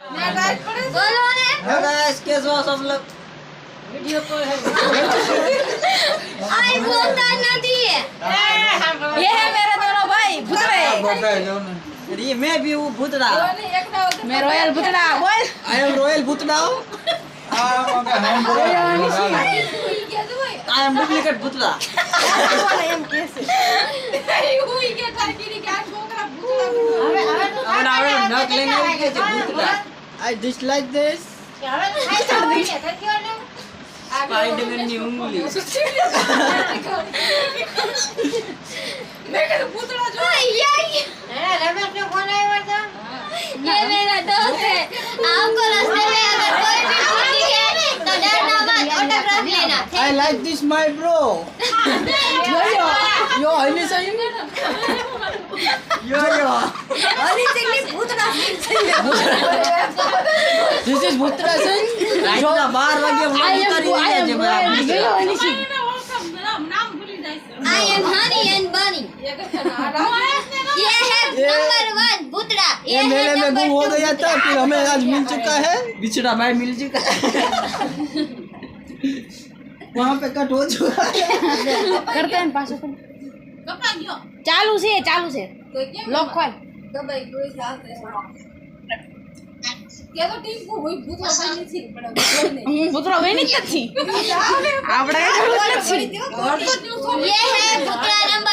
बोलो ने गाइस कैसे हो सब लोग वीडियो कॉल है आई बोलता नहीं है ये है मेरे दोनों भाई भूतड़े ये मैं भी हूँ भूतड़ा मैं रॉयल भूतड़ा बोल I am Royal Bhutada I am duplicate Bhutada એમ કેસે હવે નક લઈને આવી ગયો છે Bhutada I dislike this Spiderman ની ઉંગલી ये मेरा दोस्त है आपको रास्ते में अगर कोई भी पूछेंगे तो डरना मत ऑटोग्राफ लेना I like this my bro yo honey सही यो હની સિંગની ભૂતડા સિંગ છે This is Bhutra Singh. રાતના 12 વાગે વ્લોગ ઉતારી રહ્યા છે બરાબર. હની સિંગ आई एम हनी एंड बनी ये है नंबर 1 भूतड़ा ये मेले में गुम हो गया था फिर हमें आज मिल चुका है बिछड़ा भाई मिल चुका है वहाँ पे कट हो चुका है કરતા ને પાછો ચાલુ છે લોક ખોલ હું ભૂતરો વેની જ નથી આપણે ये है भूतड़ा नंबर